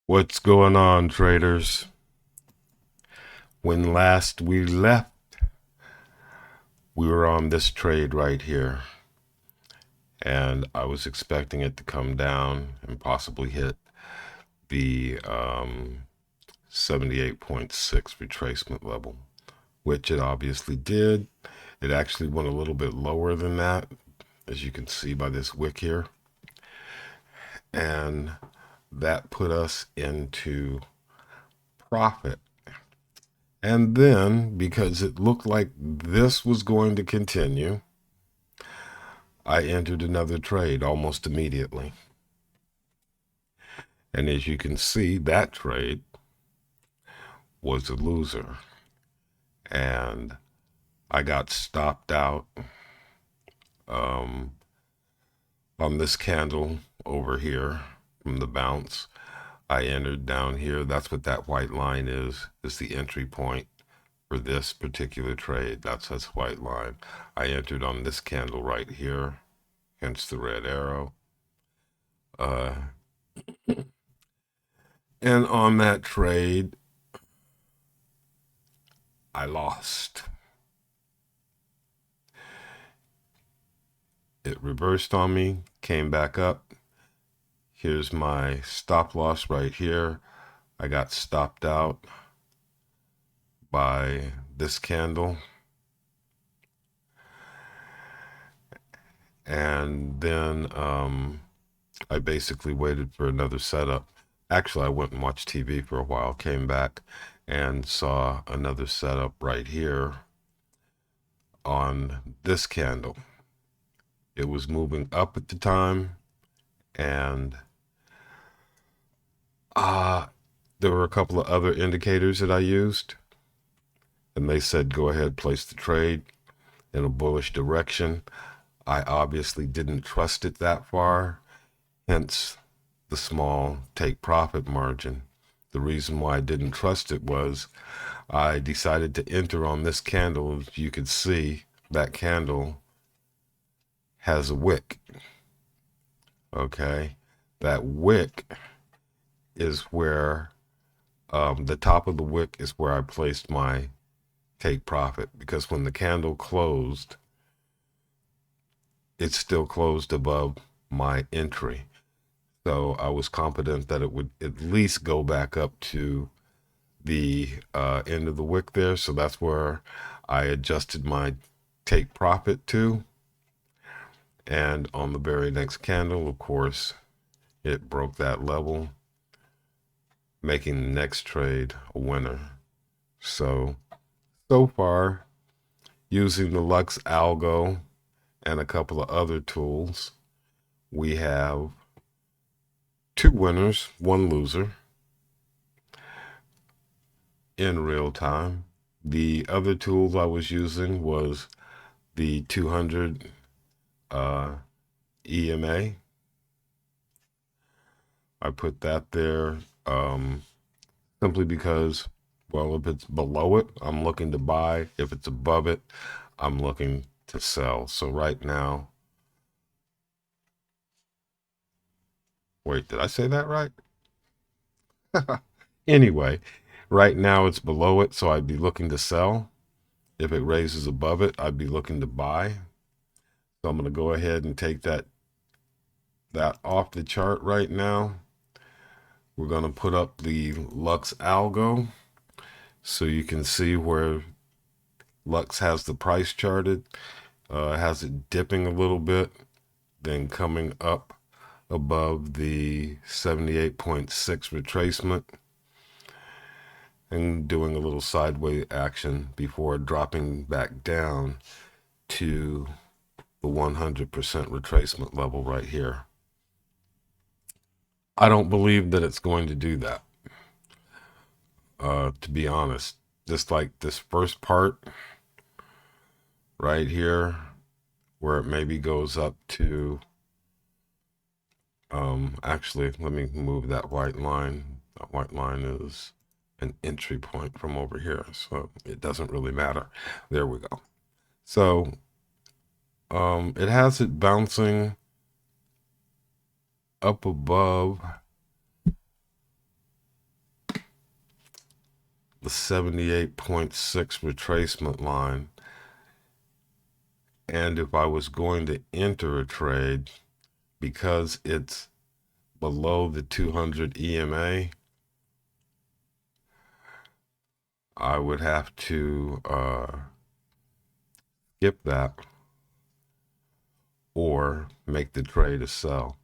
What's going on, traders? When last we left, we were on this trade right here, and I was expecting it to come down and possibly hit the 78.6 retracement level, which it obviously did. It actually went a little bit lower than that, as you can see by this wick here, and that put us into profit. And then, because it looked like this was going to continue, I entered another trade almost immediately. And as you can see, that trade was a loser. And I got stopped out um, on this candle over here from the bounce. I entered down here. That's what that white line is the entry point for this particular trade. That's this white line. I entered on this candle right here, hence the red arrow. Uh, and on that trade, I lost. It reversed on me, came back up. Here's my stop loss right here. I got stopped out by this candle. And then I basically waited for another setup. Actually, I went and watched TV for a while, came back and saw another setup right here on this candle. It was moving up at the time, and there were a couple of other indicators that I used, and they said go ahead, place the trade in a bullish direction. I obviously didn't trust it that far, hence the small take profit margin. The reason why I didn't trust it was I decided to enter on this candle. As you can see, that candle has a wick. Okay, that wick is where the top of the wick is where I placed my take profit, because when the candle closed, it still closed above my entry. So I was confident that it would at least go back up to the end of the wick there. So that's where I adjusted my take profit to. And on the very next candle, of course, it broke that level, making the next trade a winner. So far, using the LuxAlgo and a couple of other tools, we have 2 winners, 1 loser in real time. The other tool I was using was the 200 EMA. I put that there simply because, well, if it's below it, I'm looking to buy. If it's above it, I'm looking to sell. So right now, wait, did I say that right? Anyway, right now it's below it, so I'd be looking to sell. If it raises above it, I'd be looking to buy. So I'm going to go ahead and take that off the chart right now. We're going to put up the LuxAlgo so you can see where Lux has the price charted. Has it dipping a little bit, then coming up above the 78.6 retracement and doing a little sideways action before dropping back down to the 100% retracement level right here. I don't believe that it's going to do that, to be honest. Just like this first part right here, where it maybe goes up to, actually, let me move that white line. That white line is an entry point from over here, so it doesn't really matter. There we go. So it has it bouncing up above the 78.6 retracement line. And if I was going to enter a trade, because it's below the 200 EMA, I would have to skip that or make the trade a sell.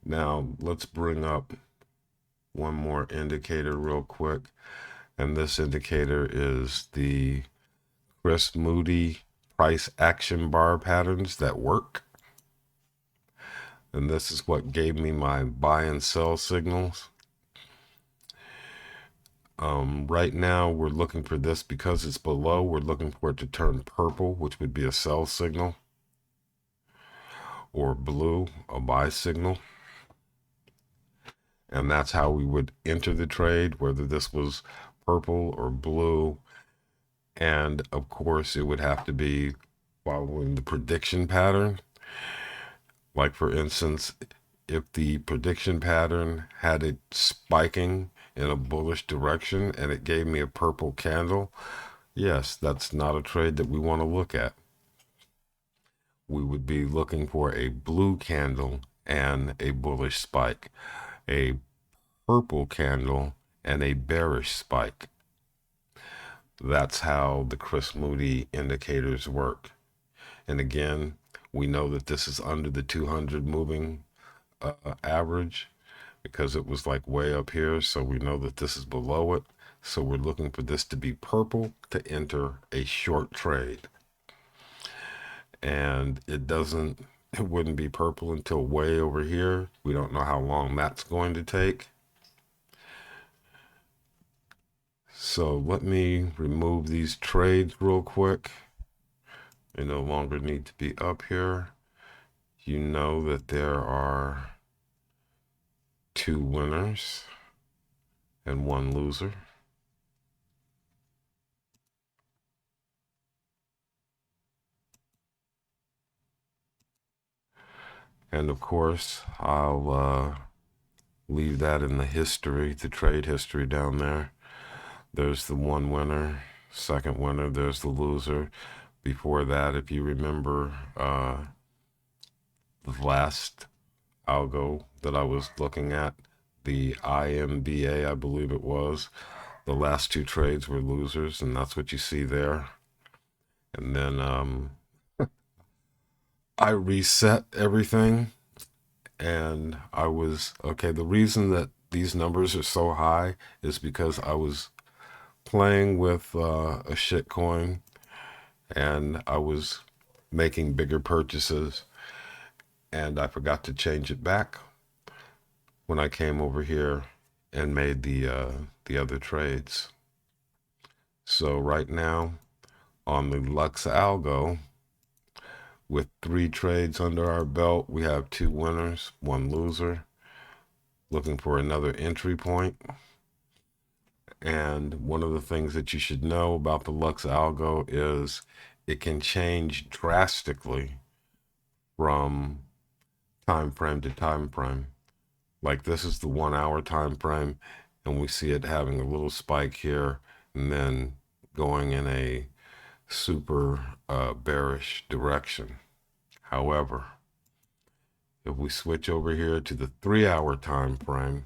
Now, let's bring up one more indicator real quick. And this indicator is the Chris Moody price action bar patterns that work. And this is what gave me my buy and sell signals. Right now, we're looking for this because it's below. We're looking for it to turn purple, which would be a sell signal, or blue, a buy signal. And that's how we would enter the trade, whether this was purple or blue. And of course, it would have to be following the prediction pattern. Like, for instance, if the prediction pattern had it spiking in a bullish direction and it gave me a purple candle, yes, that's not a trade that we want to look at. We would be looking for a blue candle and a bullish spike, a purple candle and a bearish spike. That's how the Chris Moody indicators work. And again, we know that this is under the 200 moving average because it was like way up here. So we know that this is below it. So we're looking for this to be purple to enter a short trade. And it wouldn't be purple until way over here. We don't know how long that's going to take. So let me remove these trades real quick. They no longer need to be up here. You know that there are 2 winners and 1 loser. And of course, I'll leave that in the history, the trade history down there. There's the 1 winner, 2nd winner, there's the loser. Before that, if you remember the last algo that I was looking at, the IMBA, I believe it was, the last 2 trades were losers, and that's what you see there. And then I reset everything, and I was, okay, the reason that these numbers are so high is because I was playing with a shit coin, and I was making bigger purchases, and I forgot to change it back when I came over here and made the other trades. So right now on the LuxAlgo, with 3 trades under our belt, we have 2 winners, 1 loser, looking for another entry point. And one of the things that you should know about the LuxAlgo is it can change drastically from time frame to time frame. Like, this is the 1 hour time frame, and we see it having a little spike here and then going in a super bearish direction. However, if we switch over here to the 3 hour time frame,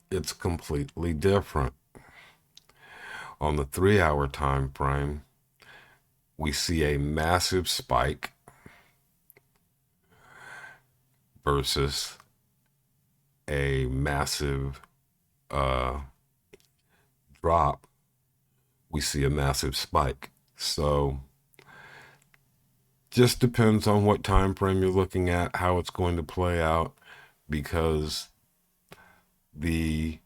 it's completely different. On the 3 hour time frame, we see a massive spike versus a massive drop. We see a massive spike. So just depends on what time frame you're looking at, how it's going to play out, because the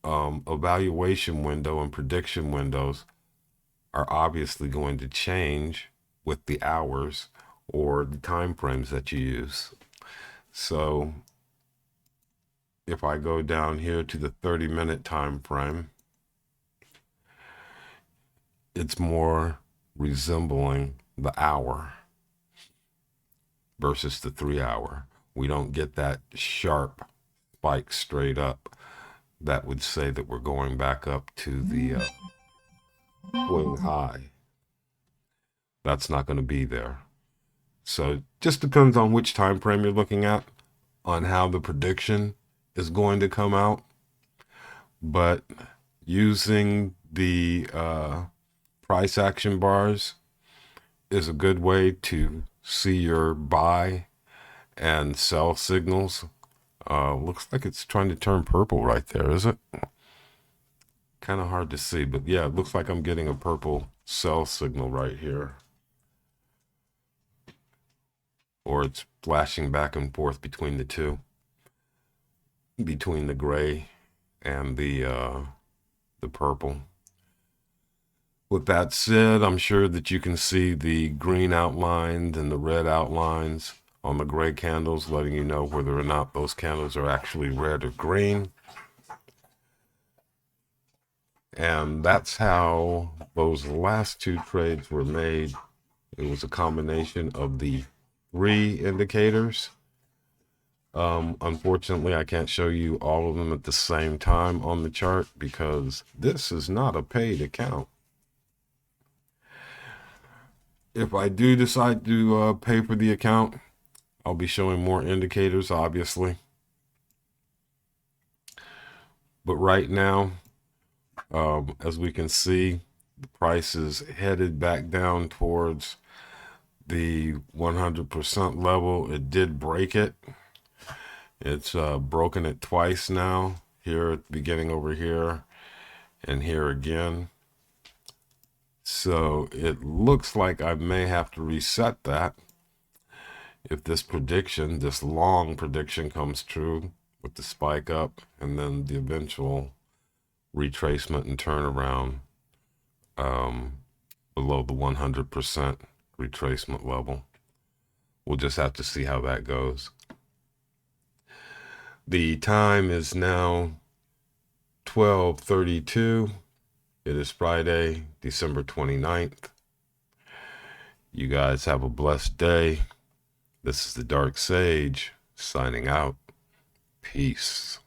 evaluation window and prediction windows are obviously going to change with the hours or the time frames that you use. So if I go down here to the 30-minute time frame, it's more resembling the hour versus the 3 hour. We don't get that sharp spike straight up. that would say that we're going back up to the swing high. That's not going to be there. So it just depends on which time frame you're looking at on how the prediction is going to come out. But using the price action bars is a good way to see your buy and sell signals. Looks like it's trying to turn purple right there, is it? Kind of hard to see, but yeah, it looks like I'm getting a purple sell signal right here. Or it's flashing back and forth between the two, between the gray and the purple. With that said, I'm sure that you can see the green outlines and the red outlines on the gray candles, letting you know whether or not those candles are actually red or green. And that's how those last two trades were made. It was a combination of the three indicators. Unfortunately, I can't show you all of them at the same time on the chart because this is not a paid account. If I do decide to pay for the account, I'll be showing more indicators, obviously. But right now, as we can see, the price is headed back down towards the 100% level. It did break it. It's broken it twice now, here at the beginning over here and here again. So it looks like I may have to reset that if this prediction, this long prediction comes true with the spike up and then the eventual retracement and turnaround below the 100% retracement level. We'll just have to see how that goes. The time is now 12:32. It is Friday, December 29th. You guys have a blessed day. This is the Dark Sage signing out. Peace.